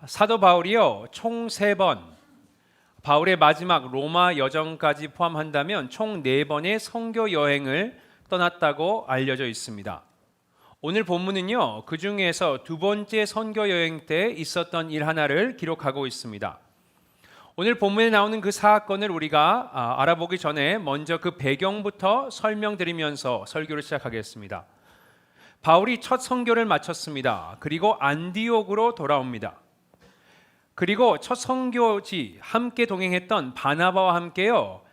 사도 바울이요, 총 3번, 바울의 마지막 로마 여정까지 포함한다면 총 4번의 선교 여행을 떠났다고 알려져 있습니다. 오늘 본문은요, 그 중에서 2번째 선교 여행 때 있었던 일 하나를 기록하고 있습니다. 오늘 본문에 나오는 그 사건을 우리가 알아보기 전에 먼저 그 배경부터 설명드리면서 설교를 시작하겠습니다. 바울이 첫 선교를 마쳤습니다. 그리고 안디옥으로 돌아옵니다. 그리고 첫 선교지 함께 동행했던 바나바와 함께요,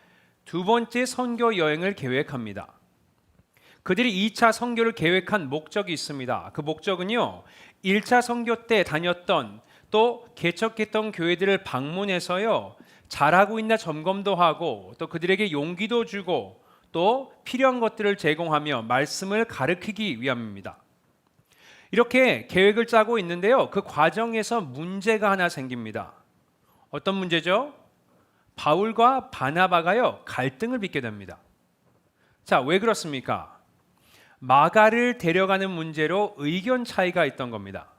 2번째 선교 여행을 계획합니다. 그들이 2차 선교를 계획한 목적이 있습니다. 그 목적은요, 1차 선교 때 다녔던 또 개척했던 교회들을 방문해서요, 잘하고 있나 점검도 하고 또 그들에게 용기도 주고 또 필요한 것들을 제공하며 말씀을 가르치기 위함입니다. 이렇게 계획을 짜고 있는데요, 그 과정에서 문제가 하나 생깁니다. 어떤 문제죠? 바울과 바나바가요, 갈등을 빚게 됩니다. 자, 왜 그렇습니까? 마가를 데려가는 문제로 의견 차이가 있던 겁니다.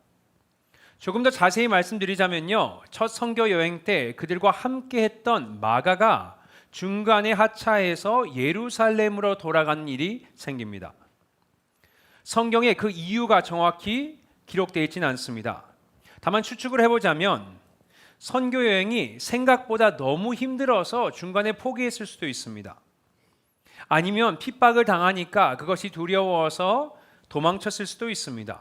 조금 더 자세히 말씀드리자면요, 첫 선교 여행 때 그들과 함께 했던 마가가 중간에 하차해서 예루살렘으로 돌아가는 일이 생깁니다. 성경에 그 이유가 정확히 기록되어 있지는 않습니다. 다만 추측을 해보자면 선교 여행이 생각보다 너무 힘들어서 중간에 포기했을 수도 있습니다. 아니면 핍박을 당하니까 그것이 두려워서 도망쳤을 수도 있습니다.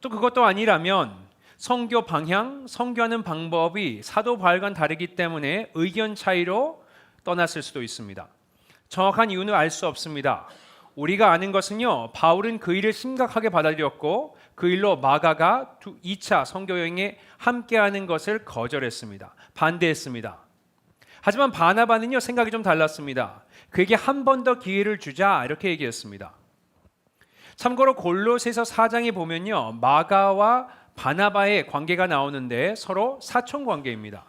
또 그것도 아니라면 선교 방향, 선교하는 방법이 사도 바울과는 다르기 때문에 의견 차이로 떠났을 수도 있습니다. 정확한 이유는 알 수 없습니다. 우리가 아는 것은요, 바울은 그 일을 심각하게 받아들였고 그 일로 마가가 2차 선교 여행에 함께하는 것을 거절했습니다. 반대했습니다. 하지만 바나바는요, 생각이 좀 달랐습니다. 그에게 한 번 더 기회를 주자, 이렇게 얘기했습니다. 참고로 골로새서 4장에 보면요, 마가와 바나바의 관계가 나오는데 서로 사촌 관계입니다.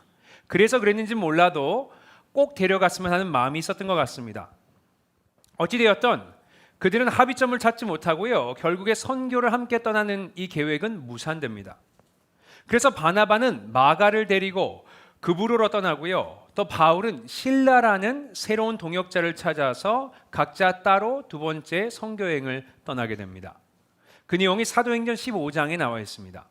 그래서 그랬는지 몰라도 꼭 데려갔으면 하는 마음이 있었던 것 같습니다. 어찌되었던 그들은 합의점을 찾지 못하고요, 결국에 선교를 함께 떠나는 이 계획은 무산됩니다. 그래서 바나바는 마가를 데리고 그부로로 떠나고요, 또 바울은 실라라는 새로운 동역자를 찾아서 각자 따로 2번째 선교 여행을 떠나게 됩니다. 그 내용이 사도행전 15장에 나와 있습니다.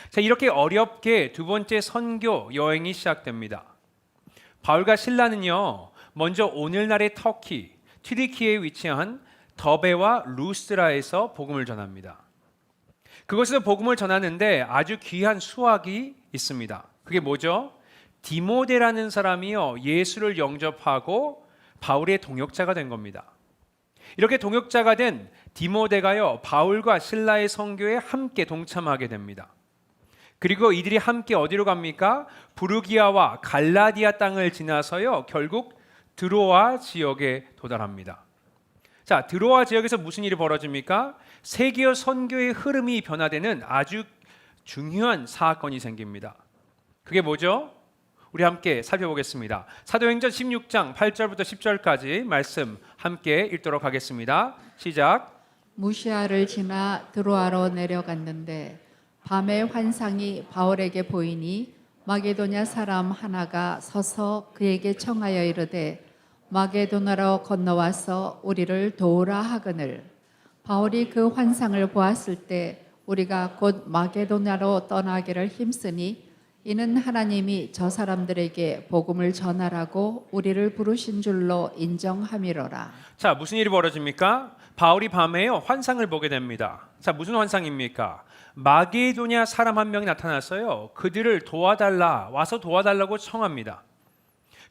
자, 이렇게 어렵게 2번째 선교 여행이 시작됩니다. 바울과 실라는요, 먼저 오늘날의 터키, 튀르키예에 위치한 더베와 루스트라에서 복음을 전합니다. 그곳에서 복음을 전하는데 아주 귀한 수확이 있습니다. 그게 뭐죠? 디모데라는 사람이요, 예수를 영접하고 바울의 동역자가 된 겁니다. 이렇게 동역자가 된 디모데가요, 바울과 실라의 선교에 함께 동참하게 됩니다. 그리고 이들이 함께 어디로 갑니까? 부르기아와 갈라디아 땅을 지나서요, 결국 드로아 지역에 도달합니다. 자, 드로아 지역에서 무슨 일이 벌어집니까? 세계의 선교의 흐름이 변화되는 아주 중요한 사건이 생깁니다. 그게 뭐죠? 우리 함께 살펴보겠습니다. 사도행전 16장 8절부터 10절까지 말씀 함께 읽도록 하겠습니다. 시작. 무시아를 지나 드로아로 내려갔는데 밤에 환상이 바울에게 보이니 마게도냐 사람 하나가 서서 그에게 청하여 이르되 마게도냐로 건너와서 우리를 도우라 하거늘. 바울이 그 환상을 보았을 때 우리가 곧 마게도냐로 떠나기를 힘쓰니 이는 하나님이 저 사람들에게 복음을 전하라고 우리를 부르신 줄로 인정함이로라. 자, 무슨 일이 벌어집니까? 바울이 밤에요, 환상을 보게 됩니다. 자, 무슨 환상입니까? 마게도냐 사람 한 명이 나타났어요. 그들을 도와달라, 와서 도와달라고 청합니다.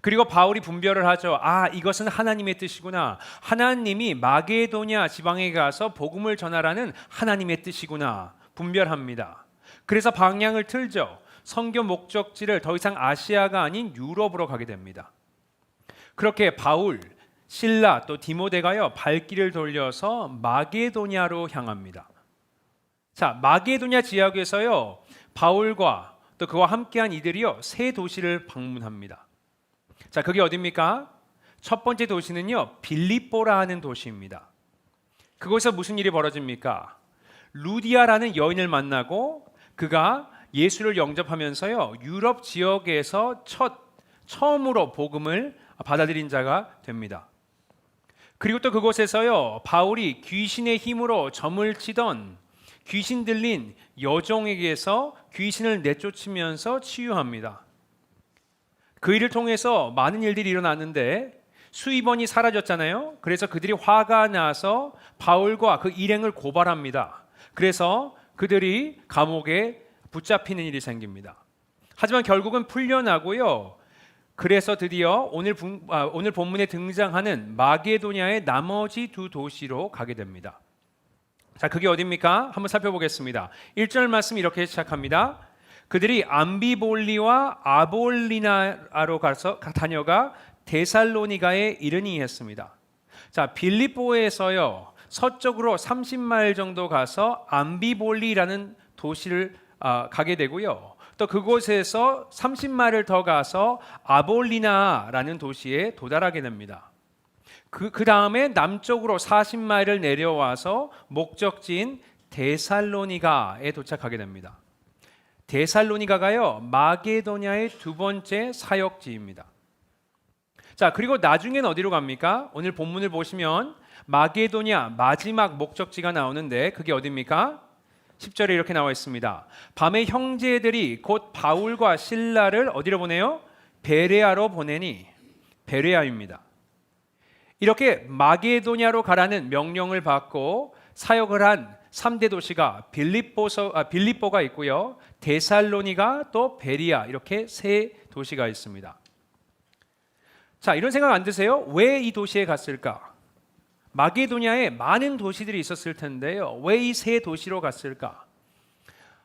그리고 바울이 분별을 하죠. 아, 이것은 하나님의 뜻이구나. 하나님이 마게도냐 지방에 가서 복음을 전하라는 하나님의 뜻이구나. 분별합니다. 그래서 방향을 틀죠. 선교 목적지를 더 이상 아시아가 아닌 유럽으로 가게 됩니다. 그렇게 바울, 실라 또 디모데가요, 발길을 돌려서 마게도냐로 향합니다. 자, 마게도냐 지역에서요, 바울과 또 그와 함께한 이들이요, 3도시를 방문합니다. 자, 그게 어디입니까? 첫 번째 도시는요, 빌립보라 하는 도시입니다. 그곳에서 무슨 일이 벌어집니까? 루디아라는 여인을 만나고 그가 예수를 영접하면서요, 유럽 지역에서 처음으로 복음을 받아들인 자가 됩니다. 그리고 또 그곳에서요, 바울이 귀신의 힘으로 점을 치던 귀신 들린 여종에게서 귀신을 내쫓으면서 치유합니다. 그 일을 통해서 많은 일들이 일어났는데 수입원이 사라졌잖아요. 그래서 그들이 화가 나서 바울과 그 일행을 고발합니다. 그래서 그들이 감옥에 붙잡히는 일이 생깁니다. 하지만 결국은 풀려나고요. 그래서 드디어 오늘 본문에 등장하는 마게도냐의 나머지 두 도시로 가게 됩니다. 자, 그게 어디입니까? 한번 살펴보겠습니다. 1절 말씀 이렇게 시작합니다. 그들이 암비볼리와 아볼리나로 가서 다녀가 데살로니가에 이르니 했습니다. 자, 빌립보에서요, 서쪽으로 30마일 정도 가서 암비볼리라는 도시를 가게 되고요. 또 그곳에서 30마일을 더 가서 아볼리나라는 도시에 도달하게 됩니다. 그 다음에 남쪽으로 40마일을 내려와서 목적지인 데살로니가에 도착하게 됩니다. 데살로니가가요, 마게도냐의 두 번째 사역지입니다. 자, 그리고 나중엔 어디로 갑니까? 오늘 본문을 보시면 마게도냐 마지막 목적지가 나오는데 그게 어디입니까? 10절에 이렇게 나와 있습니다. 밤에 형제들이 곧 바울과 실라를 어디로 보내요? 베레아로 보내니, 베레아입니다. 이렇게 마게도냐로 가라는 명령을 받고 사역을 한 3대 도시가 빌립보가 있고요, 데살로니가, 또 베리아, 이렇게 세 도시가 있습니다. 자, 이런 생각 안 드세요? 왜 이 도시에 갔을까? 마게도냐에 많은 도시들이 있었을 텐데요, 왜 이 세 도시로 갔을까?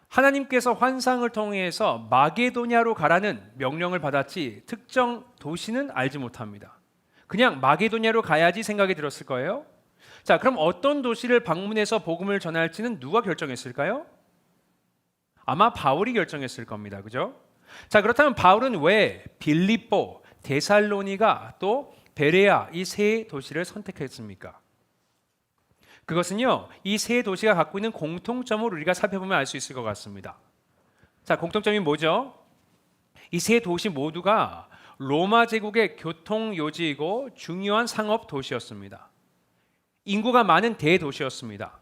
하나님께서 환상을 통해서 마게도냐로 가라는 명령을 받았지 특정 도시는 알지 못합니다. 그냥 마게도냐로 가야지 생각이 들었을 거예요. 자, 그럼 어떤 도시를 방문해서 복음을 전할지는 누가 결정했을까요? 아마 바울이 결정했을 겁니다. 그죠? 자, 그렇다면 바울은 왜 빌립보, 데살로니가, 또 베레아 이 세 도시를 선택했습니까? 그것은요, 이 세 도시가 갖고 있는 공통점을 우리가 살펴보면 알 수 있을 것 같습니다. 자, 공통점이 뭐죠? 이 세 도시 모두가 로마 제국의 교통 요지이고 중요한 상업 도시였습니다. 인구가 많은 대도시였습니다.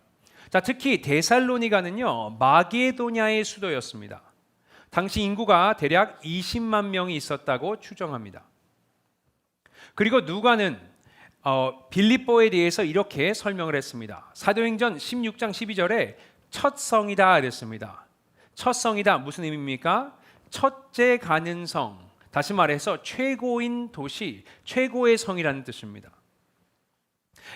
자, 특히 데살로니가는요, 마게도냐의 수도였습니다. 당시 인구가 대략 20만 명이 있었다고 추정합니다. 그리고 누가는 빌립보에 대해서 이렇게 설명을 했습니다. 사도행전 16장 12절에 첫 성이다 그랬습니다. 첫 성이다 무슨 의미입니까? 첫째 가는 성, 다시 말해서 최고인 도시, 최고의 성이라는 뜻입니다.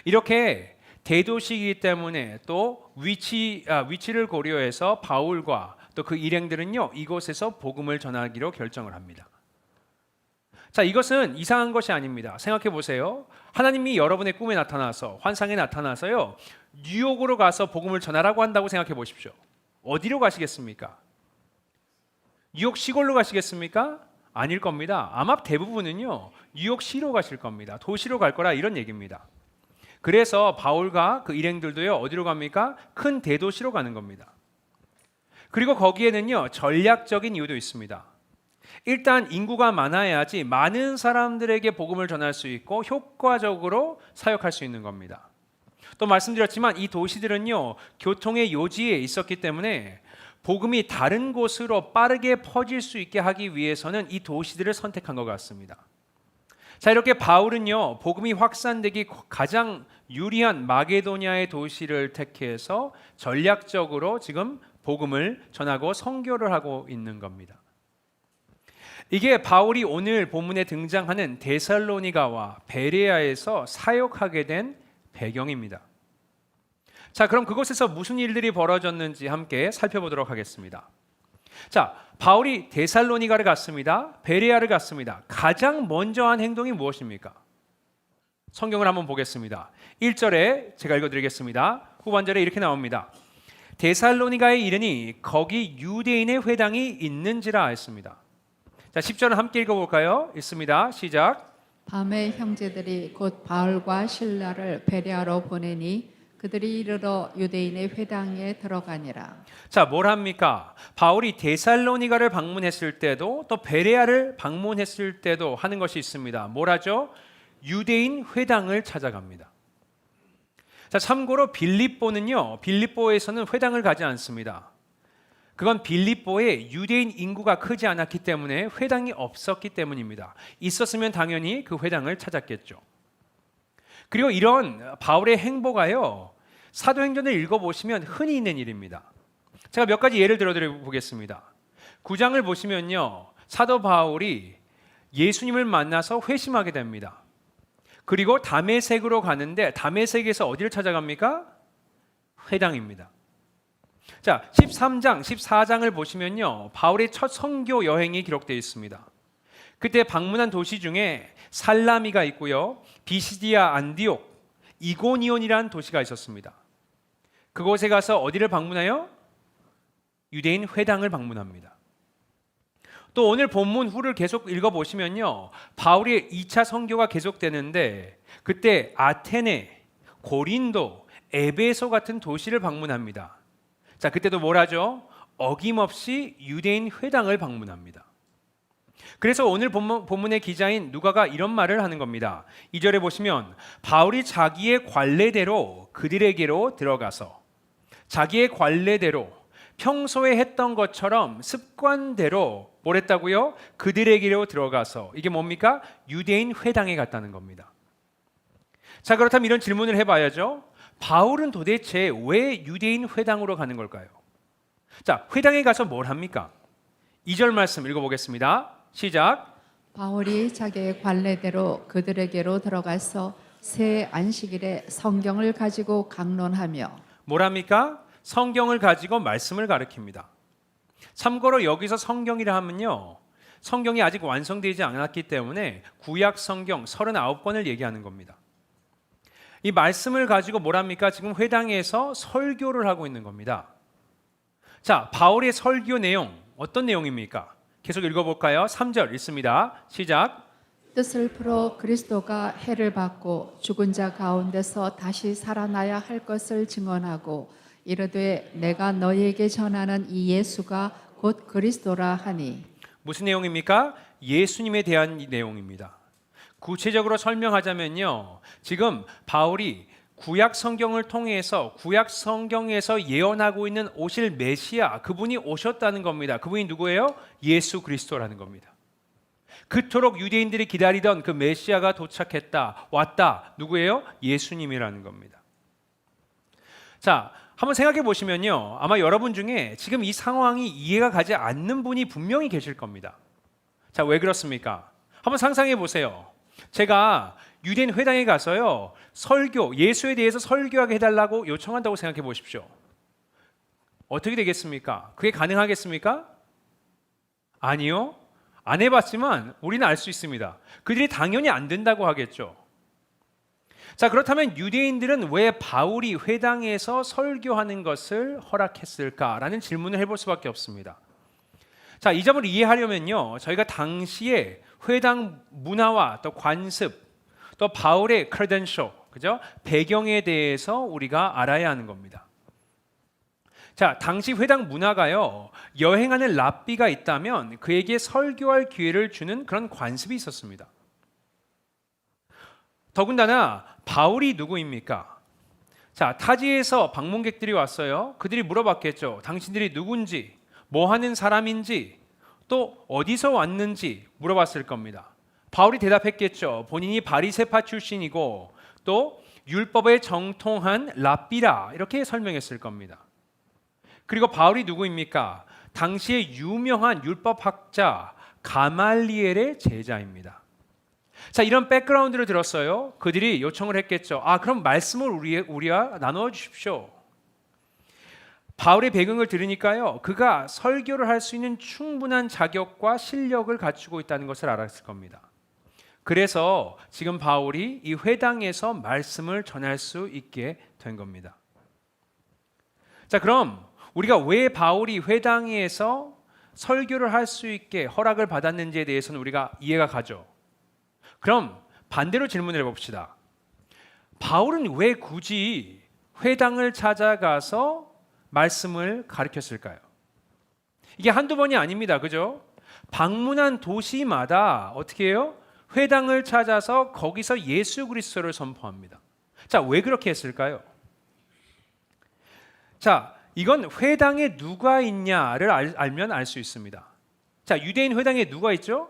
이렇게 대도시이기 때문에 또 위치를 고려해서 바울과 또 그 일행들은요, 이곳에서 복음을 전하기로 결정을 합니다. 자, 이것은 이상한 것이 아닙니다. 생각해 보세요. 하나님이 여러분의 꿈에 나타나서, 환상에 나타나서요, 뉴욕으로 가서 복음을 전하라고 한다고 생각해 보십시오. 어디로 가시겠습니까? 뉴욕 시골로 가시겠습니까? 아닐 겁니다. 아마 대부분은요, 뉴욕시로 가실 겁니다. 도시로 갈 거라 이런 얘기입니다. 그래서 바울과 그 일행들도요, 어디로 갑니까? 큰 대도시로 가는 겁니다. 그리고 거기에는요, 전략적인 이유도 있습니다. 일단 인구가 많아야지 많은 사람들에게 복음을 전할 수 있고 효과적으로 사역할 수 있는 겁니다. 또 말씀드렸지만 이 도시들은요, 교통의 요지에 있었기 때문에 복음이 다른 곳으로 빠르게 퍼질 수 있게 하기 위해서는 이 도시들을 선택한 것 같습니다. 자, 이렇게 바울은요, 복음이 확산되기 가장 유리한 마게도냐의 도시를 택해서 전략적으로 지금 복음을 전하고 선교를 하고 있는 겁니다. 이게 바울이 오늘 본문에 등장하는 데살로니가와 베레아에서 사역하게 된 배경입니다. 자, 그럼 그곳에서 무슨 일들이 벌어졌는지 함께 살펴보도록 하겠습니다. 자, 바울이 데살로니가를 갔습니다. 베레아를 갔습니다. 가장 먼저 한 행동이 무엇입니까? 성경을 한번 보겠습니다. 1절에 제가 읽어드리겠습니다. 후반절에 이렇게 나옵니다. 데살로니가에 이르니 거기 유대인의 회당이 있는지라 했습니다. 자, 10절은 함께 읽어볼까요? 있습니다. 시작. 밤에 형제들이 곧 바울과 실라를 베레아로 보내니 그들이 이르러 유대인의 회당에 들어가니라. 자, 뭘 합니까? 바울이 데살로니가를 방문했을 때도 또 베레아를 방문했을 때도 하는 것이 있습니다. 뭘 하죠? 유대인 회당을 찾아갑니다. 자, 참고로 빌립보에서는 회당을 가지 않습니다. 그건 빌립보에 유대인 인구가 크지 않았기 때문에 회당이 없었기 때문입니다. 있었으면 당연히 그 회당을 찾았겠죠. 그리고 이런 바울의 행보가요, 사도행전을 읽어보시면 흔히 있는 일입니다. 제가 몇 가지 예를 들어보겠습니다. 9장을 보시면요, 사도 바울이 예수님을 만나서 회심하게 됩니다. 그리고 다메섹으로 가는데 다메섹에서 어디를 찾아갑니까? 회당입니다. 자, 13장, 14장을 보시면요, 바울의 첫 선교 여행이 기록되어 있습니다. 그때 방문한 도시 중에 살라미가 있고요, 비시디아 안디옥, 이고니온이라는 도시가 있었습니다. 그곳에 가서 어디를 방문해요? 유대인 회당을 방문합니다. 또 오늘 본문 후를 계속 읽어보시면요, 바울의 2차 선교가 계속되는데 그때 아테네, 고린도, 에베소 같은 도시를 방문합니다. 자, 그때도 뭘 하죠? 어김없이 유대인 회당을 방문합니다. 그래서 오늘 본문의 기자인 누가가 이런 말을 하는 겁니다. 2절에 보시면 바울이 자기의 관례대로 그들에게로 들어가서, 자기의 관례대로 평소에 했던 것처럼 습관대로 뭘 했다고요? 그들에게로 들어가서, 이게 뭡니까? 유대인 회당에 갔다는 겁니다. 자, 그렇다면 이런 질문을 해봐야죠. 바울은 도대체 왜 유대인 회당으로 가는 걸까요? 자, 회당에 가서 뭘 합니까? 2절 말씀 읽어보겠습니다. 시작. 바울이 자기의 관례대로 그들에게로 들어가서 새 안식일에 성경을 가지고 강론하며. 뭘 합니까? 성경을 가지고 말씀을 가르칩니다. 참고로 여기서 성경이라 하면요, 성경이 아직 완성되지 않았기 때문에 구약 성경 39권을 얘기하는 겁니다. 이 말씀을 가지고 뭘 합니까? 지금 회당에서 설교를 하고 있는 겁니다. 자, 바울의 설교 내용 어떤 내용입니까? 계속 읽어볼까요? 3절 읽습니다. 시작. 뜻을 풀어 그리스도가 해를 받고 죽은 자 가운데서 다시 살아나야 할 것을 증언하고 이르되 내가 너희에게 전하는 이 예수가 곧 그리스도라 하니. 무슨 내용입니까? 예수님에 대한 내용입니다. 구체적으로 설명하자면요, 지금 바울이 구약 성경을 통해서 구약 성경에서 예언하고 있는 오실 메시아, 그분이 오셨다는 겁니다. 그분이 누구예요? 예수 그리스도라는 겁니다. 그토록 유대인들이 기다리던 그 메시아가 도착했다, 왔다. 누구예요? 예수님이라는 겁니다. 자, 한번 생각해 보시면요, 아마 여러분 중에 지금 이 상황이 이해가 가지 않는 분이 분명히 계실 겁니다. 자, 왜 그렇습니까? 한번 상상해 보세요. 제가 유대인 회당에 가서요, 예수에 대해서 설교하게 해달라고 요청한다고 생각해 보십시오. 어떻게 되겠습니까? 그게 가능하겠습니까? 아니요. 안 해봤지만 우리는 알 수 있습니다. 그들이 당연히 안 된다고 하겠죠. 자, 그렇다면 유대인들은 왜 바울이 회당에서 설교하는 것을 허락했을까라는 질문을 해볼 수밖에 없습니다. 자, 이 점을 이해하려면요, 저희가 당시에 회당 문화와 또 관습, 또 바울의 크레덴셜, 그죠? 배경에 대해서 우리가 알아야 하는 겁니다. 자, 당시 회당 문화가요, 여행하는 랍비가 있다면 그에게 설교할 기회를 주는 그런 관습이 있었습니다. 더군다나 바울이 누구입니까? 자, 타지에서 방문객들이 왔어요. 그들이 물어봤겠죠. 당신들이 누군지, 뭐 하는 사람인지, 또 어디서 왔는지 물어봤을 겁니다. 바울이 대답했겠죠. 본인이 바리새파 출신이고 또 율법에 정통한 랍비라, 이렇게 설명했을 겁니다. 그리고 바울이 누구입니까? 당시에 유명한 율법학자 가말리엘의 제자입니다. 자, 이런 백그라운드를 들었어요. 그들이 요청을 했겠죠. 그럼 말씀을 우리와 나누어 주십시오. 바울의 배경을 들으니까요, 그가 설교를 할 수 있는 충분한 자격과 실력을 갖추고 있다는 것을 알았을 겁니다. 그래서 지금 바울이 이 회당에서 말씀을 전할 수 있게 된 겁니다. 자, 그럼 우리가 왜 바울이 회당에서 설교를 할 수 있게 허락을 받았는지에 대해서는 우리가 이해가 가죠. 그럼 반대로 질문을 해봅시다. 바울은 왜 굳이 회당을 찾아가서 말씀을 가르쳤을까요? 이게 한두 번이 아닙니다. 그죠? 방문한 도시마다 어떻게 해요? 회당을 찾아서 거기서 예수 그리스도를 선포합니다. 자, 왜 그렇게 했을까요? 자, 이건 회당에 누가 있냐를 알면 알 수 있습니다. 자, 유대인 회당에 누가 있죠?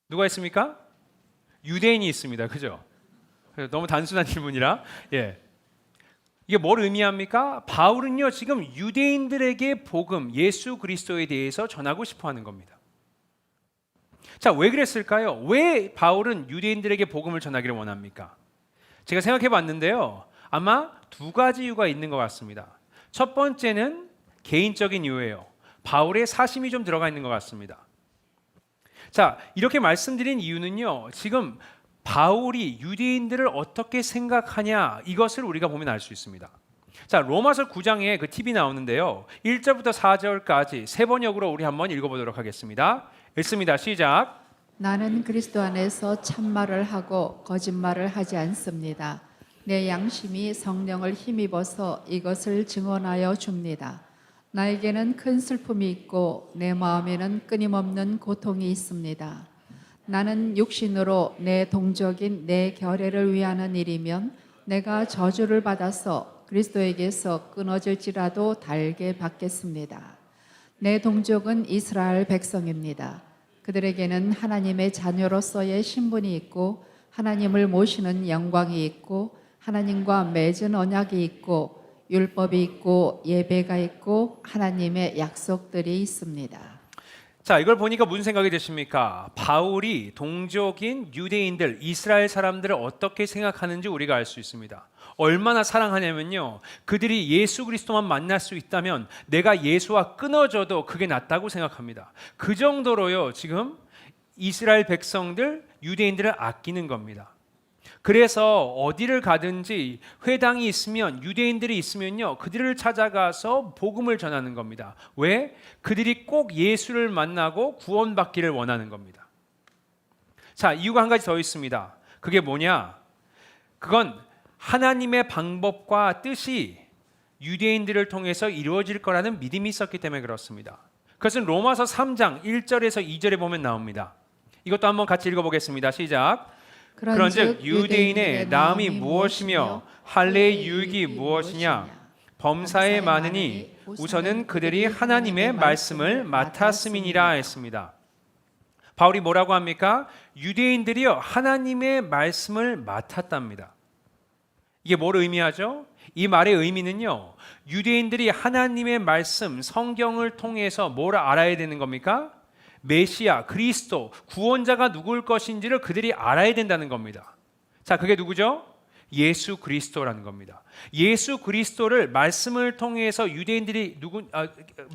누가 있습니까? 유대인이 있습니다. 그죠? 너무 단순한 질문이라. 예. 이게 뭘 의미합니까? 바울은요, 지금 유대인들에게 복음, 예수 그리스도에 대해서 전하고 싶어 하는 겁니다. 자, 왜 그랬을까요? 왜 바울은 유대인들에게 복음을 전하기를 원합니까? 제가 생각해 봤는데요. 아마 두 가지 이유가 있는 것 같습니다. 첫 번째는 개인적인 이유예요. 바울의 사심이 좀 들어가 있는 것 같습니다. 자, 이렇게 말씀드린 이유는요, 지금 바울이 유대인들을 어떻게 생각하냐, 이것을 우리가 보면 알 수 있습니다. 자, 로마서 9장에 그 팁이 나오는데요, 1절부터 4절까지 세 번역으로 우리 한번 읽어보도록 하겠습니다. 읽습니다. 시작. 나는 그리스도 안에서 참말을 하고 거짓말을 하지 않습니다. 내 양심이 성령을 힘입어서 이것을 증언하여 줍니다. 나에게는 큰 슬픔이 있고 내 마음에는 끊임없는 고통이 있습니다. 나는 육신으로 내 동족인 내 결례를 위하는 일이면 내가 저주를 받아서 그리스도에게서 끊어질지라도 달게 받겠습니다. 내 동족은 이스라엘 백성입니다. 그들에게는 하나님의 자녀로서의 신분이 있고 하나님을 모시는 영광이 있고 하나님과 맺은 언약이 있고 율법이 있고 예배가 있고 하나님의 약속들이 있습니다. 자, 이걸 보니까 무슨 생각이 드십니까? 바울이 동족인 유대인들, 이스라엘 사람들을 어떻게 생각하는지 우리가 알 수 있습니다. 얼마나 사랑하냐면요, 그들이 예수 그리스도만 만날 수 있다면 내가 예수와 끊어져도 그게 낫다고 생각합니다. 그 정도로요, 지금 이스라엘 백성들, 유대인들을 아끼는 겁니다. 그래서 어디를 가든지 회당이 있으면, 유대인들이 있으면요, 그들을 찾아가서 복음을 전하는 겁니다. 왜? 그들이 꼭 예수를 만나고 구원받기를 원하는 겁니다. 자, 이유가 한 가지 더 있습니다. 그게 뭐냐? 그건 하나님의 방법과 뜻이 유대인들을 통해서 이루어질 거라는 믿음이 있었기 때문에 그렇습니다. 그것은 로마서 3장 1절에서 2절에 보면 나옵니다. 이것도 한번 같이 읽어보겠습니다. 시작. 그런즉 유대인의 나음이 무엇이며 할례의 유익이 무엇이냐? 범사에 많으니 우선은 그들이 하나님의 말씀을 맡았음이니라 했습니다. 바울이 뭐라고 합니까? 유대인들이요, 하나님의 말씀을 맡았답니다. 이게 뭘 의미하죠? 이 말의 의미는요, 유대인들이 하나님의 말씀, 성경을 통해서 뭘 알아야 되는 겁니까? 메시아, 그리스도, 구원자가 누구일 것인지를 그들이 알아야 된다는 겁니다. 자, 그게 누구죠? 예수 그리스도라는 겁니다. 예수 그리스도를 말씀을 통해서 유대인들이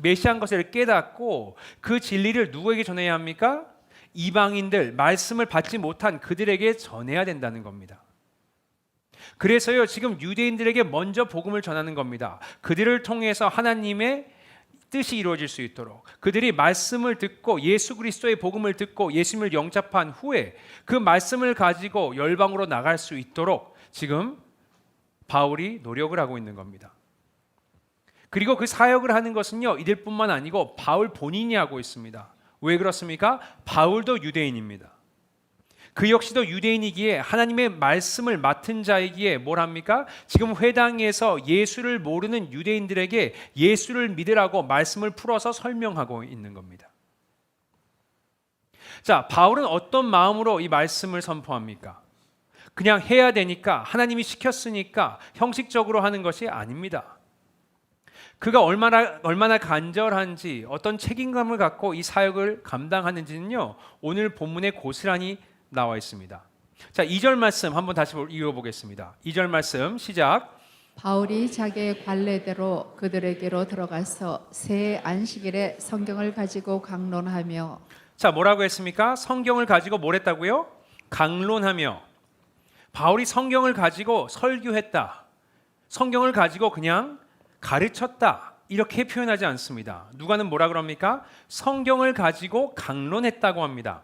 메시아인 것을 깨닫고 그 진리를 누구에게 전해야 합니까? 이방인들, 말씀을 받지 못한 그들에게 전해야 된다는 겁니다. 그래서요, 지금 유대인들에게 먼저 복음을 전하는 겁니다. 그들을 통해서 하나님의 뜻이 이루어질 수 있도록, 그들이 말씀을 듣고 예수 그리스도의 복음을 듣고 예수님을 영접한 후에 그 말씀을 가지고 열방으로 나갈 수 있도록 지금 바울이 노력을 하고 있는 겁니다. 그리고 그 사역을 하는 것은요, 이들뿐만 아니고 바울 본인이 하고 있습니다. 왜 그렇습니까? 바울도 유대인입니다. 그 역시도 유대인이기에 하나님의 말씀을 맡은 자이기에 뭘 합니까? 지금 회당에서 예수를 모르는 유대인들에게 예수를 믿으라고 말씀을 풀어서 설명하고 있는 겁니다. 자, 바울은 어떤 마음으로 이 말씀을 선포합니까? 그냥 해야 되니까, 하나님이 시켰으니까 형식적으로 하는 것이 아닙니다. 그가 얼마나 간절한지, 어떤 책임감을 갖고 이 사역을 감당하는지는요, 오늘 본문에 고스란히 나와 있습니다. 자, 2절 말씀 한번 다시 읽어보겠습니다. 2절 말씀 시작. 바울이 자기의 관례대로 그들에게로 들어가서 새 안식일에 성경을 가지고 강론하며. 자, 뭐라고 했습니까? 성경을 가지고 뭘 했다고요? 강론하며. 바울이 성경을 가지고 설교했다, 성경을 가지고 그냥 가르쳤다, 이렇게 표현하지 않습니다. 누가는 뭐라 그럽니까? 성경을 가지고 강론했다고 합니다.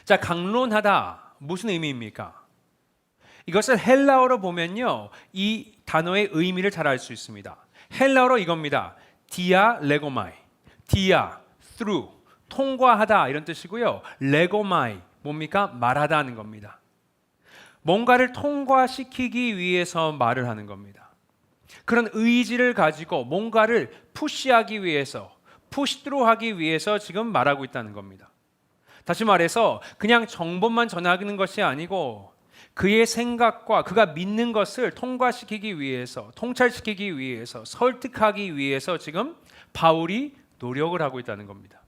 자, 강론하다 무슨 의미입니까? 이것을 헬라어로 보면요, 이 단어의 의미를 잘 알 수 있습니다. 헬라어로 이겁니다. 디아 레고마이, 디아 through, 통과하다 이런 뜻이고요. 레고마이 뭡니까? 말하다 하는 겁니다. 뭔가를 통과시키기 위해서 말을 하는 겁니다. 그런 의지를 가지고 뭔가를 푸시하기 위해서, 푸시드로 하기 위해서 지금 말하고 있다는 겁니다. 다시 말해서 그냥 정보만 전하는 것이 아니고 그의 생각과 그가 믿는 것을 통과시키기 위해서, 통찰시키기 위해서, 설득하기 위해서 지금 바울이 노력을 하고 있다는 겁니다.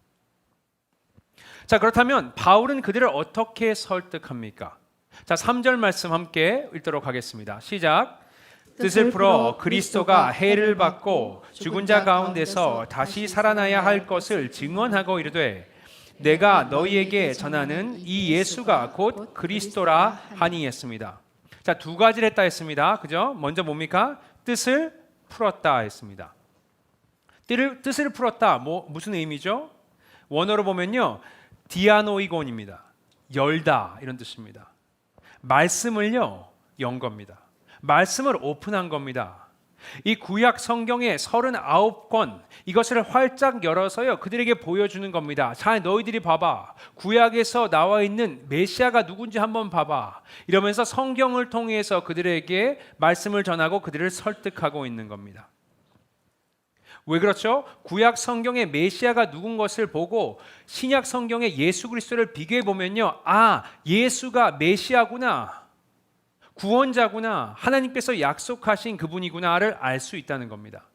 자, 그렇다면 바울은 그들을 어떻게 설득합니까? 자, 3절 말씀 함께 읽도록 하겠습니다. 시작. 뜻을 풀어 그리스도가 해를 받고 죽은 자 가운데서 다시 살아나야 할 것을 증언하고 이르되 내가 너희에게 전하는 이 예수가 곧 그리스도라 하니 했습니다. 자, 두 가지를 했다 했습니다. 그죠? 먼저 뭡니까? 뜻을 풀었다 했습니다. 뜻을 풀었다. 무슨 의미죠? 원어로 보면요. 디아노이곤입니다. 열다 이런 뜻입니다. 말씀을요, 연 겁니다. 말씀을 오픈한 겁니다. 이 구약 성경의 39권 이것을 활짝 열어서요 그들에게 보여주는 겁니다. 자, 너희들이 봐봐. 구약에서 나와 있는 메시아가 누군지 한번 봐봐. 이러면서 성경을 통해서 그들에게 말씀을 전하고 그들을 설득하고 있는 겁니다. 왜 그렇죠? 구약 성경의 메시아가 누군 것을 보고 신약 성경의 예수 그리스도를 비교해 보면요, 아, 예수가 메시아구나, 구원자구나, 하나님께서 약속하신 그분이구나를 알 수 있다는 겁니다.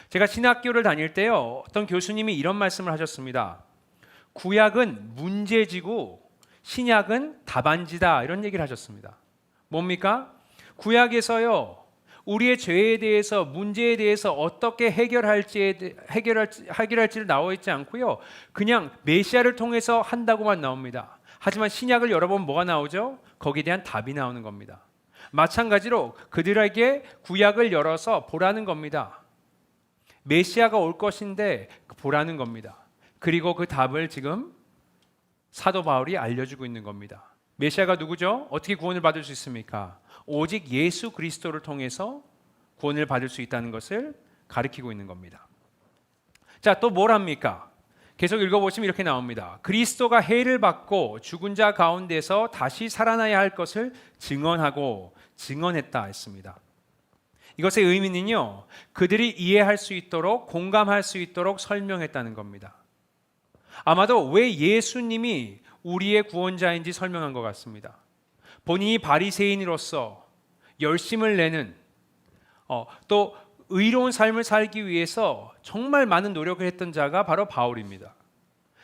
제가 신학교를 다닐 때요, 어떤 교수님이 이런 말씀을 하셨습니다. 구약은 문제지고 신약은 답안지다 이런 얘기를 하셨습니다. 뭡니까? 구약에서요 우리의 죄에 대해서, 문제에 대해서 어떻게 해결할지를 나와 있지 않고요, 그냥 메시아를 통해서 한다고만 나옵니다. 하지만 신약을 열어보면 뭐가 나오죠? 거기에 대한 답이 나오는 겁니다. 마찬가지로 그들에게 구약을 열어서 보라는 겁니다. 메시아가 올 것인데 보라는 겁니다. 그리고 그 답을 지금 사도 바울이 알려주고 있는 겁니다. 메시아가 누구죠? 어떻게 구원을 받을 수 있습니까? 오직 예수 그리스도를 통해서 구원을 받을 수 있다는 것을 가르치고 있는 겁니다. 자, 또 뭘 합니까? 계속 읽어보시면 이렇게 나옵니다. 그리스도가 해를 받고 죽은 자 가운데서 다시 살아나야 할 것을 증언하고 증언했다 했습니다. 이것의 의미는요, 그들이 이해할 수 있도록, 공감할 수 있도록 설명했다는 겁니다. 아마도 왜 예수님이 우리의 구원자인지 설명한 것 같습니다. 본인이 바리새인으로서 열심을 내는, 또 의로운 삶을 살기 위해서 정말 많은 노력을 했던 자가 바로 바울입니다.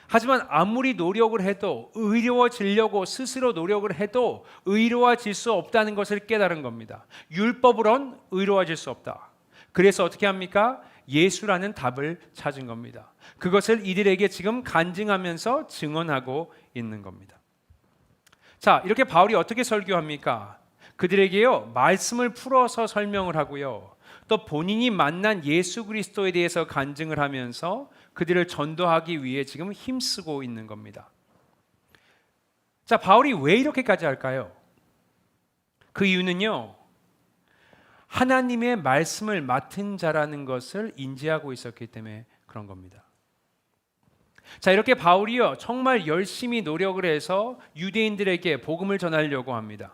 하지만 아무리 노력을 해도, 의로워지려고 스스로 노력을 해도 의로워질 수 없다는 것을 깨달은 겁니다. 율법으론 의로워질 수 없다. 그래서 어떻게 합니까? 예수라는 답을 찾은 겁니다. 그것을 이들에게 지금 간증하면서 증언하고 있는 겁니다. 자, 이렇게 바울이 어떻게 설교합니까? 그들에게요, 말씀을 풀어서 설명을 하고요, 또 본인이 만난 예수 그리스도에 대해서 간증을 하면서 그들을 전도하기 위해 지금 힘쓰고 있는 겁니다. 자, 바울이 왜 이렇게까지 할까요? 그 이유는요, 하나님의 말씀을 맡은 자라는 것을 인지하고 있었기 때문에 그런 겁니다. 자, 이렇게 바울이요 정말 열심히 노력을 해서 유대인들에게 복음을 전하려고 합니다.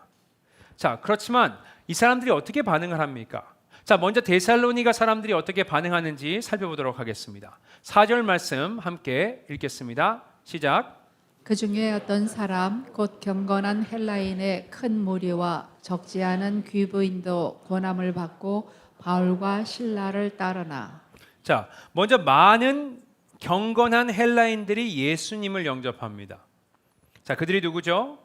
자, 그렇지만 이 사람들이 어떻게 반응을 합니까? 자, 먼저 데살로니가 사람들이 어떻게 반응하는지 살펴보도록 하겠습니다. 4절 말씀 함께 읽겠습니다. 시작. 그 중에 어떤 사람 곧 경건한 헬라인의 큰 무리와 적지 않은 귀부인도 고난을 받고 바울과 실라를 따르나. 자, 먼저 많은 경건한 헬라인들이 예수님을 영접합니다. 자, 그들이 누구죠?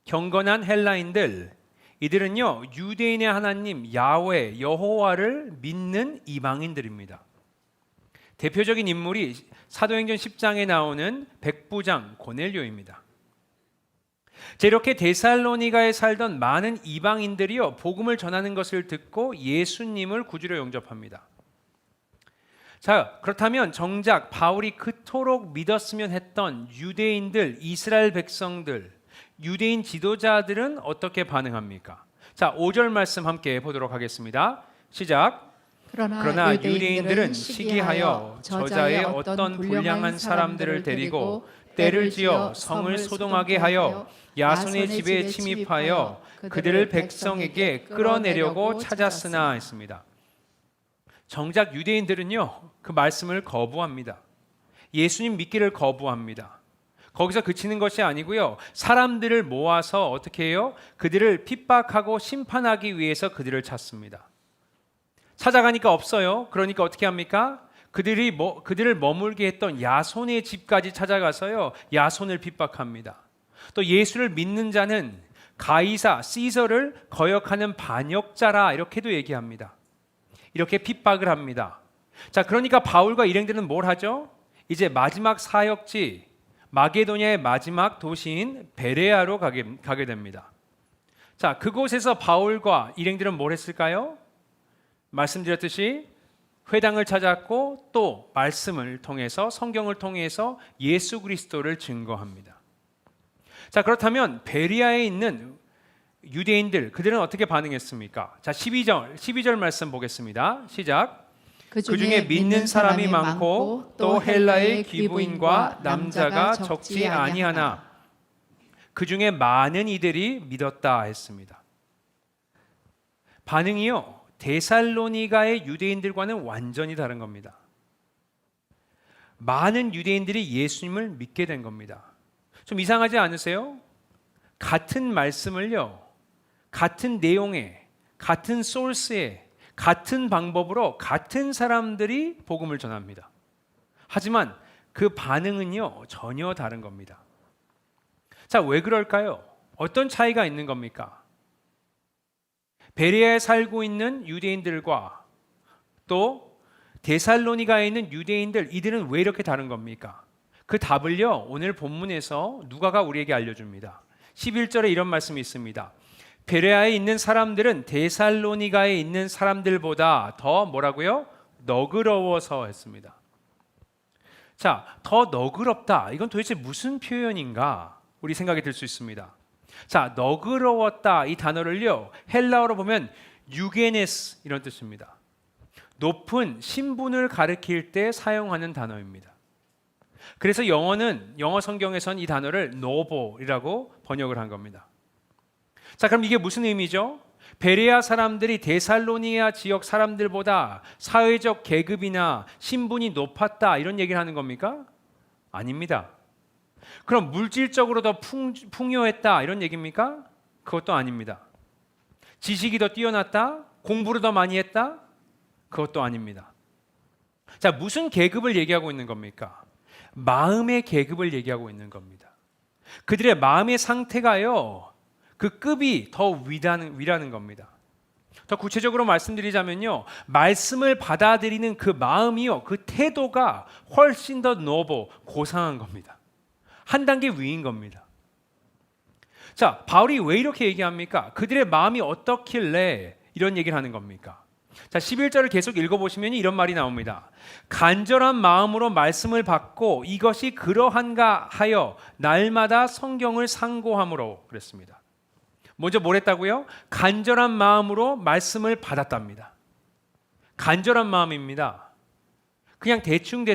경건한 헬라인들. 이들은요, 유대인의 하나님 야훼, 여호와를 믿는 이방인들입니다. 대표적인 인물이 사도행전 10장에 나오는 백부장 고넬료입니다. 이렇게 데살로니가에 살던 많은 이방인들이요, 복음을 전하는 것을 듣고 예수님을 구주로 영접합니다. 자, 그렇다면 정작 바울이 그토록 믿었으면 했던 유대인들, 이스라엘 백성들, 유대인 지도자들은 어떻게 반응합니까? 자, 5절 말씀 함께 보도록 하겠습니다. 시작. 그러나 유대인들은 시기하여 저자의 어떤 불량한 사람들을 데리고 떼를 지어 성을 소동하게 하여 야손의 집에 침입하여 그들을 백성에게 끌어내려고 찾았으나 했습니다. 정작 유대인들은요, 그 말씀을 거부합니다. 예수님 믿기를 거부합니다. 거기서 그치는 것이 아니고요, 사람들을 모아서 어떻게 해요? 그들을 핍박하고 심판하기 위해서 그들을 찾습니다. 찾아가니까 없어요. 그러니까 어떻게 합니까? 그들을 머물게 했던 야손의 집까지 찾아가서요, 야손을 핍박합니다. 또 예수를 믿는 자는 가이사, 시저를 거역하는 반역자라 이렇게도 얘기합니다. 이렇게 핍박을 합니다. 자, 그러니까 바울과 일행들은 뭘 하죠? 이제 마지막 사역지 마게도냐의 마지막 도시인 베레아로 가게 됩니다. 자, 그곳에서 바울과 일행들은 뭘 했을까요? 말씀드렸듯이 회당을 찾았고 또 말씀을 통해서, 성경을 통해서 예수 그리스도를 증거합니다. 자, 그렇다면 베레아에 있는 유대인들, 그들은 어떻게 반응했습니까? 자, 12절 말씀 보겠습니다. 시작. 그 중에 믿는 사람이 많고 또 헬라의 귀부인과 남자가 적지 아니하나 그 중에 많은 이들이 믿었다 했습니다. 반응이요, 데살로니가의 유대인들과는 완전히 다른 겁니다. 많은 유대인들이 예수님을 믿게 된 겁니다. 좀 이상하지 않으세요? 같은 말씀을요, 같은 내용에, 같은 소스에, 같은 방법으로 같은 사람들이 복음을 전합니다. 하지만 그 반응은요, 전혀 다른 겁니다. 자, 왜 그럴까요? 어떤 차이가 있는 겁니까? 베레아에 살고 있는 유대인들과 또 데살로니가에 있는 유대인들, 이들은 왜 이렇게 다른 겁니까? 그 답을요, 오늘 본문에서 누가가 우리에게 알려줍니다. 11절에 이런 말씀이 있습니다. 베레아에 있는 사람들은 데살로니가에 있는 사람들보다 더 뭐라고요? 너그러워서 했습니다. 자, 더 너그럽다. 이건 도대체 무슨 표현인가? 우리 생각이 들 수 있습니다. 자, 너그러웠다 이 단어를요, 헬라어로 보면 유게네스 이런 뜻입니다. 높은 신분을 가리킬 때 사용하는 단어입니다. 그래서 영어 성경에선 이 단어를 노보이라고 번역을 한 겁니다. 자, 그럼 이게 무슨 의미죠? 베레아 사람들이 데살로니아 지역 사람들보다 사회적 계급이나 신분이 높았다 이런 얘기를 하는 겁니까? 아닙니다. 그럼 물질적으로 더 풍요했다 이런 얘기입니까? 그것도 아닙니다. 지식이 더 뛰어났다? 공부를 더 많이 했다? 그것도 아닙니다. 자, 무슨 계급을 얘기하고 있는 겁니까? 마음의 계급을 얘기하고 있는 겁니다. 그들의 마음의 상태가요, 그 급이 더 위라는 겁니다. 더 구체적으로 말씀드리자면요, 말씀을 받아들이는 그 마음이요, 그 태도가 훨씬 더 노보, 고상한 겁니다. 한 단계 위인 겁니다. 자, 바울이 왜 이렇게 얘기합니까? 그들의 마음이 어떻길래 이런 얘기를 하는 겁니까? 자, 11절을 계속 읽어보시면 이런 말이 나옵니다. 간절한 마음으로 말씀을 받고 이것이 그러한가 하여 날마다 성경을 상고함으로 그랬습니다. 먼저 뭘 했다고요? 간절한 마음으로 말씀을 받았답니다. 간절한 마음입니다. 그냥 대충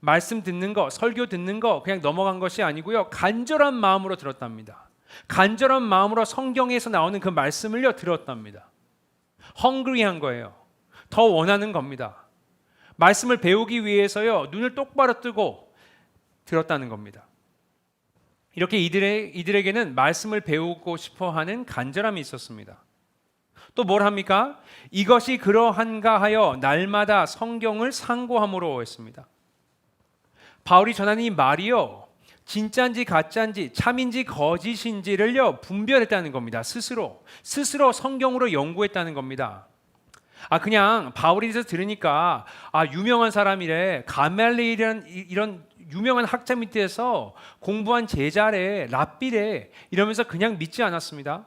말씀 듣는 거, 설교 듣는 거 그냥 넘어간 것이 아니고요, 간절한 마음으로 들었답니다. 간절한 마음으로 성경에서 나오는 그 말씀을요, 들었답니다. 헝그리한 거예요. 더 원하는 겁니다. 말씀을 배우기 위해서요, 눈을 똑바로 뜨고 들었다는 겁니다. 이렇게 이들에게는 말씀을 배우고 싶어하는 간절함이 있었습니다. 또 뭘 합니까? 이것이 그러한가 하여 날마다 성경을 상고함으로 했습니다. 바울이 전하는 이 말이요, 진짜인지 가짜인지 참인지 거짓인지를요 분별했다는 겁니다. 스스로 성경으로 연구했다는 겁니다. 그냥 바울이 대해서 들으니까 유명한 사람이래, 가멜리엘이라는 이런 유명한 학자 밑에서 공부한 제자래, 랍비래 이러면서 그냥 믿지 않았습니다.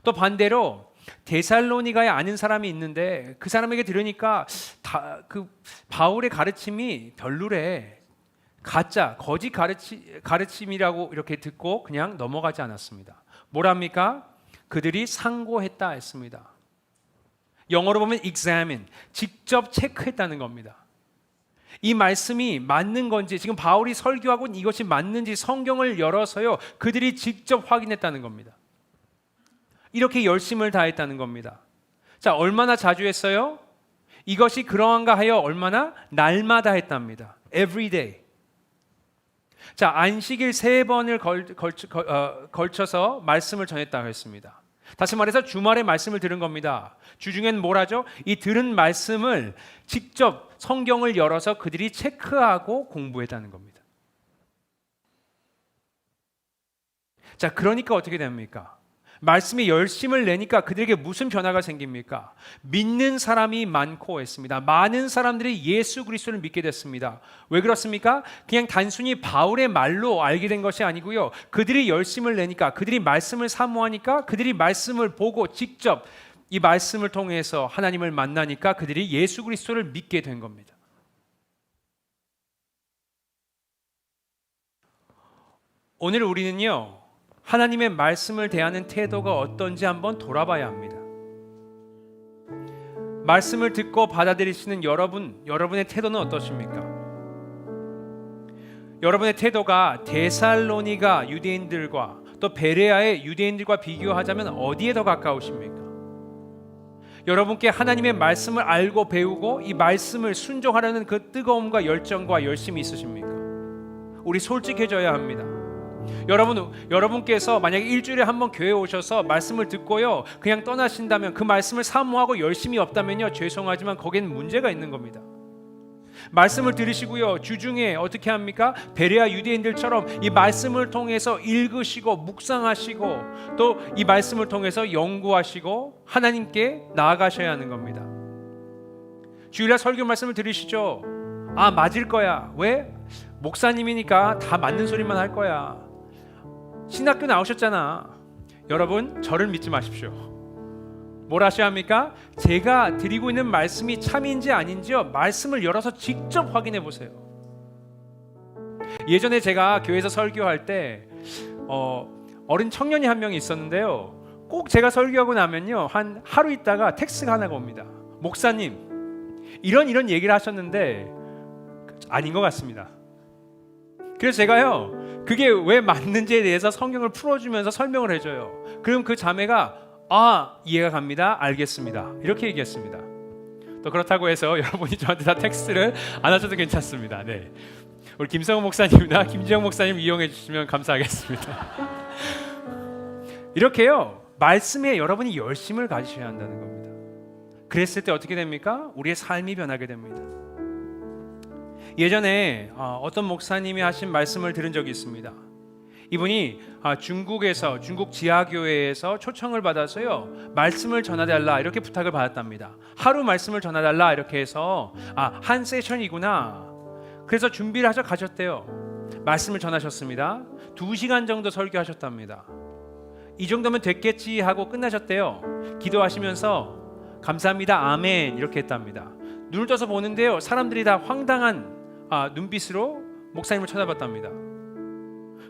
또 반대로 데살로니가에 아는 사람이 있는데 그 사람에게 들으니까 그 바울의 가르침이 별로래, 가짜, 거짓 가르침이라고 이렇게 듣고 그냥 넘어가지 않았습니다. 뭐랍니까? 그들이 상고했다 했습니다. 영어로 보면 examine, 직접 체크했다는 겁니다. 이 말씀이 맞는 건지, 지금 바울이 설교하고 이것이 맞는지 성경을 열어서요, 그들이 직접 확인했다는 겁니다. 이렇게 열심을 다했다는 겁니다. 자, 얼마나 자주 했어요? 이것이 그러한가 하여 얼마나 날마다 했답니다. Every day. 자, 안식일 3번을 걸쳐서 말씀을 전했다고 했습니다. 다시 말해서 주말에 말씀을 들은 겁니다. 주중엔 뭘 하죠? 이 들은 말씀을 직접 성경을 열어서 그들이 체크하고 공부했다는 겁니다. 자, 그러니까 어떻게 됩니까? 말씀에 열심을 내니까 그들에게 무슨 변화가 생깁니까? 믿는 사람이 많고 했습니다. 많은 사람들이 예수 그리스도를 믿게 됐습니다. 왜 그렇습니까? 그냥 단순히 바울의 말로 알게 된 것이 아니고요. 그들이 열심을 내니까, 그들이 말씀을 사모하니까, 그들이 말씀을 보고 직접 이 말씀을 통해서 하나님을 만나니까 그들이 예수 그리스도를 믿게 된 겁니다. 오늘 우리는요, 하나님의 말씀을 대하는 태도가 어떤지 한번 돌아봐야 합니다. 말씀을 듣고 받아들이시는 여러분의 태도는 어떠십니까? 여러분의 태도가 데살로니가 유대인들과 또 베레아의 유대인들과 비교하자면 어디에 더 가까우십니까? 여러분께 하나님의 말씀을 알고 배우고 이 말씀을 순종하려는 그 뜨거움과 열정과 열심이 있으십니까? 우리 솔직해져야 합니다. 여러분께서 만약에 일주일에 한 번 교회에 오셔서 말씀을 듣고요 그냥 떠나신다면, 그 말씀을 사모하고 열심이 없다면요, 죄송하지만 거기엔 문제가 있는 겁니다. 말씀을 들으시고요 주중에 어떻게 합니까? 베레아 유대인들처럼 이 말씀을 통해서 읽으시고 묵상하시고 또 이 말씀을 통해서 연구하시고 하나님께 나아가셔야 하는 겁니다. 주일날 설교 말씀을 들으시죠? 아, 맞을 거야. 왜? 목사님이니까 다 맞는 소리만 할 거야. 신학교 나오셨잖아. 여러분, 저를 믿지 마십시오. 뭘 하셔야 합니까? 제가 드리고 있는 말씀이 참인지 아닌지요, 말씀을 열어서 직접 확인해 보세요. 예전에 제가 교회에서 설교할 때 어린 청년이 한 명이 있었는데요, 꼭 제가 설교하고 나면요 한 하루 있다가 텍스트가 하나가 옵니다. 목사님, 이런 얘기를 하셨는데 아닌 것 같습니다. 그래서 제가요 그게 왜 맞는지에 대해서 성경을 풀어주면서 설명을 해줘요. 그럼 그 자매가 이해가 갑니다. 알겠습니다. 이렇게 얘기했습니다. 또 그렇다고 해서 여러분이 저한테 다 텍스트를 안 하셔도 괜찮습니다. 네, 우리 김성훈 목사님이나 김지영 목사님 이용해 주시면 감사하겠습니다. 이렇게요 말씀에 여러분이 열심을 가지셔야 한다는 겁니다. 그랬을 때 어떻게 됩니까? 우리의 삶이 변하게 됩니다. 예전에 어떤 목사님이 하신 말씀을 들은 적이 있습니다. 이분이 중국 지하교회에서 초청을 받아서요 말씀을 전해달라 이렇게 부탁을 받았답니다. 하루 말씀을 전해달라 이렇게 해서 한 세션이구나. 그래서 준비를 하셔 가셨대요. 말씀을 전하셨습니다. 2시간 정도 설교하셨답니다. 이 정도면 됐겠지 하고 끝나셨대요. 기도하시면서 감사합니다, 아멘 이렇게 했답니다. 눈을 떠서 보는데요 사람들이 다 황당한 눈빛으로 목사님을 쳐다봤답니다.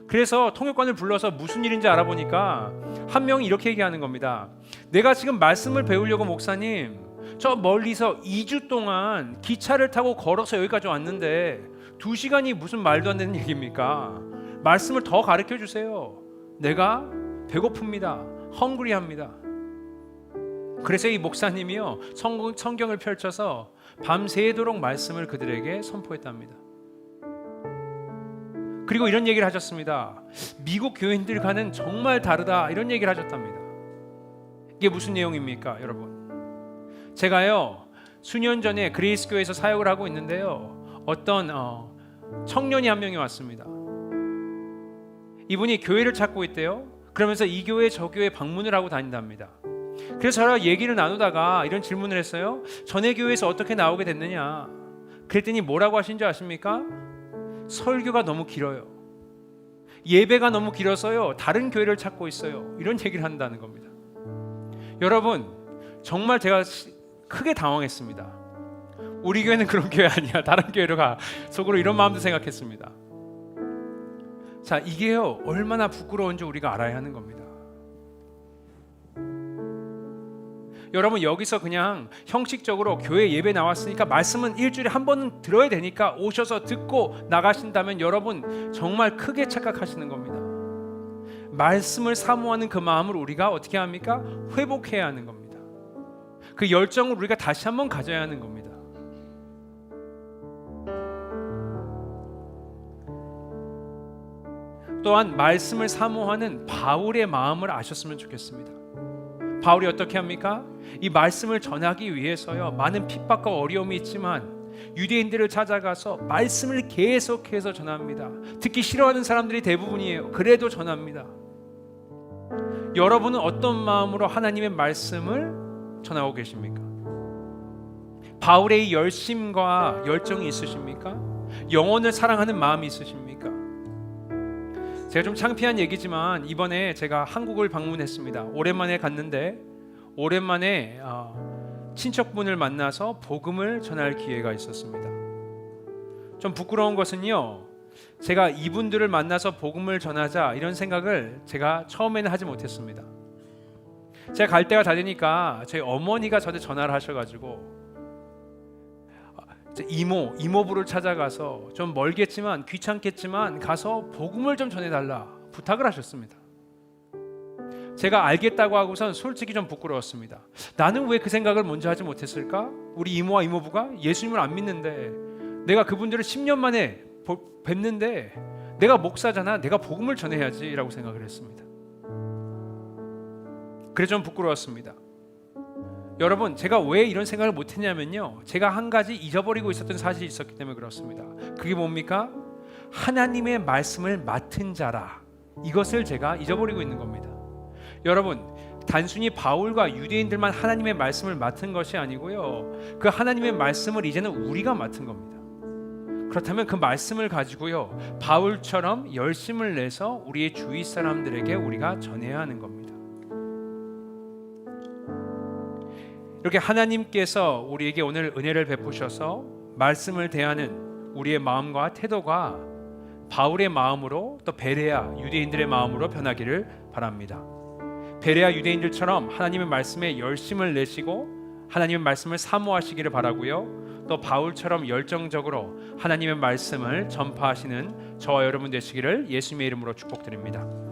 그래서 통역관을 불러서 무슨 일인지 알아보니까 한 명이 이렇게 얘기하는 겁니다. 내가 지금 말씀을 배우려고 목사님 저 멀리서 2주 동안 기차를 타고 걸어서 여기까지 왔는데 2시간이 무슨 말도 안 되는 얘기입니까? 말씀을 더 가르쳐 주세요. 내가 배고픕니다. 헝그리합니다. 그래서 이 목사님이요 성경을 펼쳐서 밤새도록 말씀을 그들에게 선포했답니다. 그리고 이런 얘기를 하셨습니다. 미국 교인들과는 정말 다르다 이런 얘기를 하셨답니다. 이게 무슨 내용입니까 여러분? 제가요 수년 전에 그레이스 교회에서 사역을 하고 있는데요 어떤 청년이 한 명이 왔습니다. 이분이 교회를 찾고 있대요. 그러면서 이 교회 저 교회 방문을 하고 다닌답니다. 그래서 저랑 얘기를 나누다가 이런 질문을 했어요. 전에 교회에서 어떻게 나오게 됐느냐. 그랬더니 뭐라고 하신 줄 아십니까? 설교가 너무 길어요. 예배가 너무 길어서요 다른 교회를 찾고 있어요. 이런 얘기를 한다는 겁니다. 여러분, 정말 제가 크게 당황했습니다. 우리 교회는 그런 교회 아니야. 다른 교회로 가. 속으로 이런 마음도 생각했습니다. 자, 이게요 얼마나 부끄러운지 우리가 알아야 하는 겁니다. 여러분 여기서 그냥 형식적으로 교회 예배 나왔으니까 말씀은 일주일에 한 번은 들어야 되니까 오셔서 듣고 나가신다면 여러분 정말 크게 착각하시는 겁니다. 말씀을 사모하는 그 마음을 우리가 어떻게 합니까? 회복해야 하는 겁니다. 그 열정을 우리가 다시 한번 가져야 하는 겁니다. 또한 말씀을 사모하는 바울의 마음을 아셨으면 좋겠습니다. 바울이 어떻게 합니까? 이 말씀을 전하기 위해서요 많은 핍박과 어려움이 있지만 유대인들을 찾아가서 말씀을 계속해서 전합니다. 듣기 싫어하는 사람들이 대부분이에요. 그래도 전합니다. 여러분은 어떤 마음으로 하나님의 말씀을 전하고 계십니까? 바울의 열심과 열정이 있으십니까? 영혼을 사랑하는 마음이 있으십니까? 제가 좀 창피한 얘기지만 이번에 제가 한국을 방문했습니다. 오랜만에 갔는데 오랜만에 친척분을 만나서 복음을 전할 기회가 있었습니다. 좀 부끄러운 것은요, 제가 이분들을 만나서 복음을 전하자 이런 생각을 제가 처음에는 하지 못했습니다. 제가 갈 때가 다 되니까 저희 어머니가 저한테 전화를 하셔가지고 이모부를 찾아가서 좀 멀겠지만 귀찮겠지만 가서 복음을 좀 전해달라 부탁을 하셨습니다. 제가 알겠다고 하고선 솔직히 좀 부끄러웠습니다. 나는 왜 그 생각을 먼저 하지 못했을까? 우리 이모와 이모부가 예수님을 안 믿는데 내가 그분들을 10년 만에 뵙는데 내가 목사잖아, 내가 복음을 전해야지 라고 생각을 했습니다. 그래서 좀 부끄러웠습니다. 여러분 제가 왜 이런 생각을 못했냐면요, 제가 한 가지 잊어버리고 있었던 사실이 있었기 때문에 그렇습니다. 그게 뭡니까? 하나님의 말씀을 맡은 자라, 이것을 제가 잊어버리고 있는 겁니다. 여러분 단순히 바울과 유대인들만 하나님의 말씀을 맡은 것이 아니고요, 그 하나님의 말씀을 이제는 우리가 맡은 겁니다. 그렇다면 그 말씀을 가지고요 바울처럼 열심을 내서 우리의 주위 사람들에게 우리가 전해야 하는 겁니다. 이렇게 하나님께서 우리에게 오늘 은혜를 베푸셔서 말씀을 대하는 우리의 마음과 태도가 바울의 마음으로 또 베레아 유대인들의 마음으로 변하기를 바랍니다. 베레아 유대인들처럼 하나님의 말씀에 열심을 내시고 하나님의 말씀을 사모하시기를 바라고요, 또 바울처럼 열정적으로 하나님의 말씀을 전파하시는 저와 여러분 되시기를 예수님의 이름으로 축복드립니다.